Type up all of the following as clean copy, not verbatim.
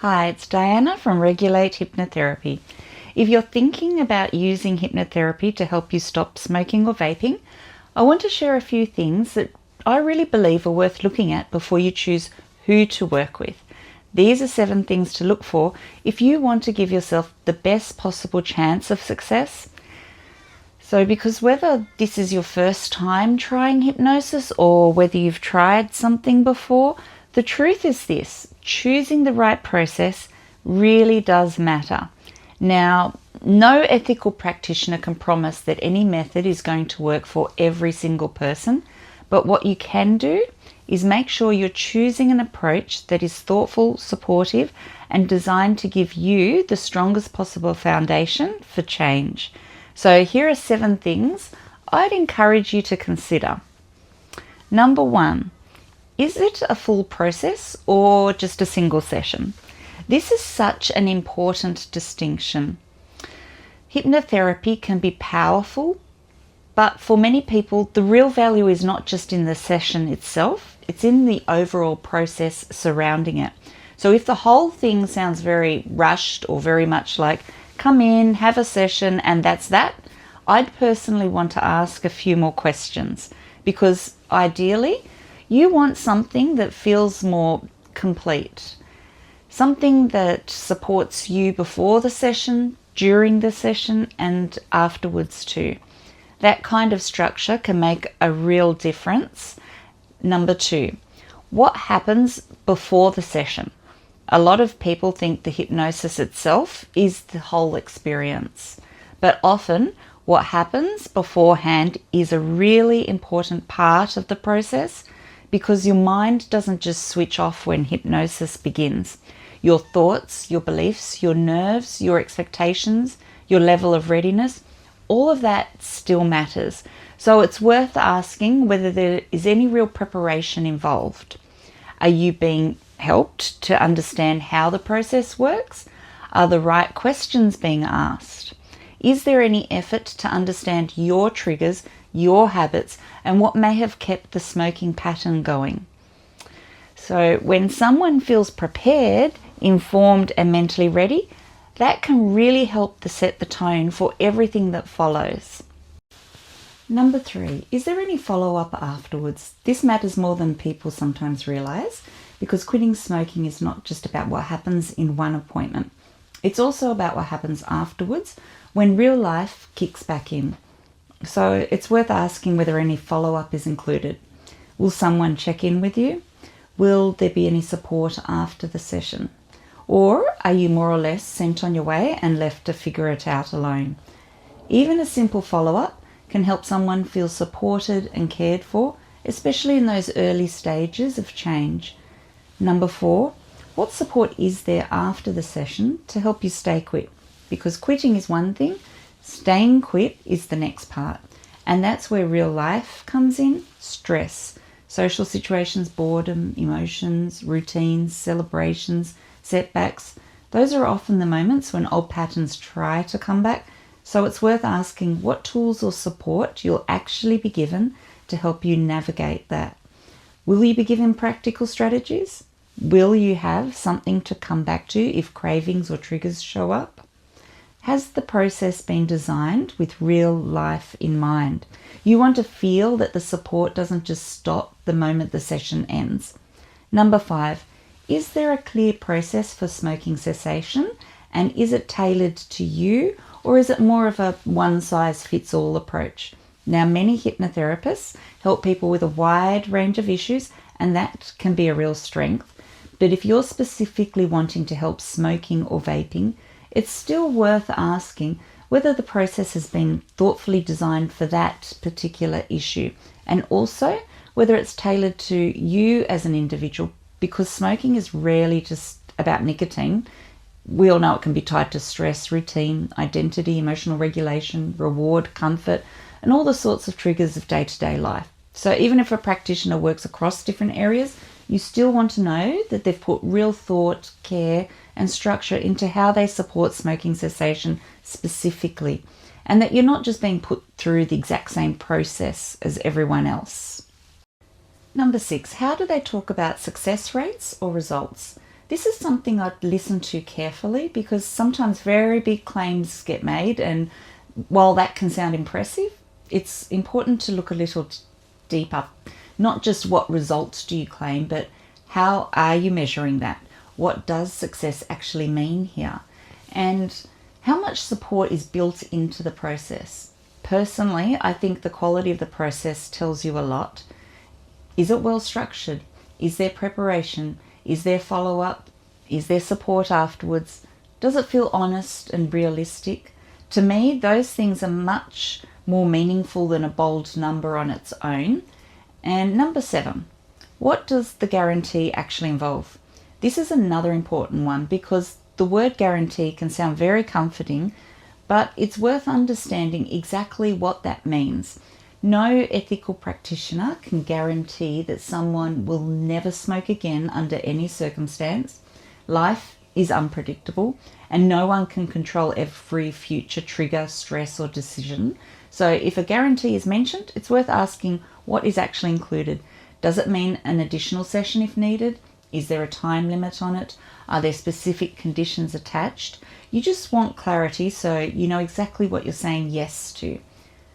Hi, it's Diana from Regulate Hypnotherapy. If you're thinking about using hypnotherapy to help you stop smoking or vaping, I want to share a few things that I really believe are worth looking at before you choose who to work with. These are 7 things to look for if you want to give yourself the best possible chance of success. So because whether this is your first time trying hypnosis or whether you've tried something before, the truth is this: choosing the right process really does matter. Now, no ethical practitioner can promise that any method is going to work for every single person, but what you can do is make sure you're choosing an approach that is thoughtful, supportive, and designed to give you the strongest possible foundation for change. So here are 7 things I'd encourage you to consider. Number 1, is it a full process or just a single session? This is such an important distinction. Hypnotherapy can be powerful, but for many people, the real value is not just in the session itself, it's in the overall process surrounding it. So if the whole thing sounds very rushed or very much like, come in, have a session, and that's that, I'd personally want to ask a few more questions, because ideally, you want something that feels more complete, something that supports you before the session, during the session, and afterwards too. That kind of structure can make a real difference. Number 2, what happens before the session? A lot of people think the hypnosis itself is the whole experience, but often what happens beforehand is a really important part of the process, because your mind doesn't just switch off when hypnosis begins. Your thoughts, your beliefs, your nerves, your expectations, your level of readiness, all of that still matters. So it's worth asking whether there is any real preparation involved. Are you being helped to understand how the process works? Are the right questions being asked? Is there any effort to understand your triggers, your habits, and what may have kept the smoking pattern going? So when someone feels prepared, informed, and mentally ready, that can really help to set the tone for everything that follows. Number 3, is there any follow-up afterwards? This matters more than people sometimes realize, because quitting smoking is not just about what happens in one appointment. It's also about what happens afterwards when real life kicks back in. So it's worth asking whether any follow-up is included. Will someone check in with you? Will there be any support after the session? Or are you more or less sent on your way and left to figure it out alone? Even a simple follow-up can help someone feel supported and cared for, especially in those early stages of change. Number 4, what support is there after the session to help you stay quit? Because quitting is one thing, staying quit is the next part. And that's where real life comes in: stress, social situations, boredom, emotions, routines, celebrations, setbacks. Those are often the moments when old patterns try to come back. So it's worth asking what tools or support you'll actually be given to help you navigate that. Will you be given practical strategies? Will you have something to come back to if cravings or triggers show up? Has the process been designed with real life in mind? You want to feel that the support doesn't just stop the moment the session ends. Number 5, is there a clear process for smoking cessation, and is it tailored to you, or is it more of a one-size-fits-all approach? Now, many hypnotherapists help people with a wide range of issues, and that can be a real strength. But if you're specifically wanting to help smoking or vaping, it's still worth asking whether the process has been thoughtfully designed for that particular issue, and also whether it's tailored to you as an individual, because smoking is rarely just about nicotine. We all know it can be tied to stress, routine, identity, emotional regulation, reward, comfort, and all the sorts of triggers of day-to-day life. So even if a practitioner works across different areas, you still want to know that they've put real thought, care, and structure into how they support smoking cessation specifically, and that you're not just being put through the exact same process as everyone else. Number 6, how do they talk about success rates or results? This is something I'd listen to carefully because sometimes very big claims get made, and while that can sound impressive, it's important to look a little deeper. Not just what results do you claim, but how are you measuring that? What does success actually mean here? And how much support is built into the process? Personally, I think the quality of the process tells you a lot. Is it well structured? Is there preparation? Is there follow-up? Is there support afterwards? Does it feel honest and realistic? To me, those things are much more meaningful than a bold number on its own. And number 7, what does the guarantee actually involve? This is another important one because the word guarantee can sound very comforting, but it's worth understanding exactly what that means. No ethical practitioner can guarantee that someone will never smoke again under any circumstance. Life is unpredictable, and no one can control every future trigger, stress, or decision. So if a guarantee is mentioned, it's worth asking what is actually included. Does it mean an additional session if needed? Is there a time limit on it? Are there specific conditions attached? You just want clarity so you know exactly what you're saying yes to.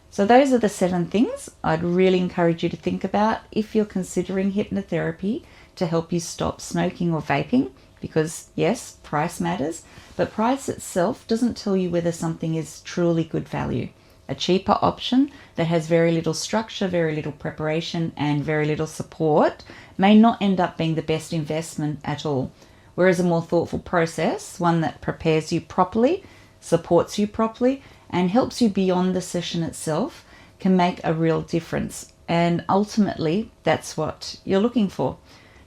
So those are the 7 things I'd really encourage you to think about if you're considering hypnotherapy to help you stop smoking or vaping, because yes, price matters, but price itself doesn't tell you whether something is truly good value. A cheaper option that has very little structure, very little preparation, and very little support may not end up being the best investment at all. Whereas a more thoughtful process, one that prepares you properly, supports you properly, and helps you beyond the session itself, can make a real difference. And ultimately, that's what you're looking for.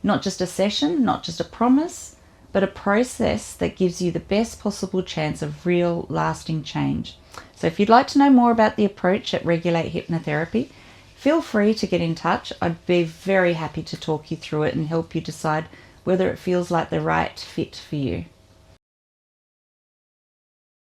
Not just a session, not just a promise, but a process that gives you the best possible chance of real lasting change. So if you'd like to know more about the approach at Regulate Hypnotherapy, feel free to get in touch. I'd be very happy to talk you through it and help you decide whether it feels like the right fit for you.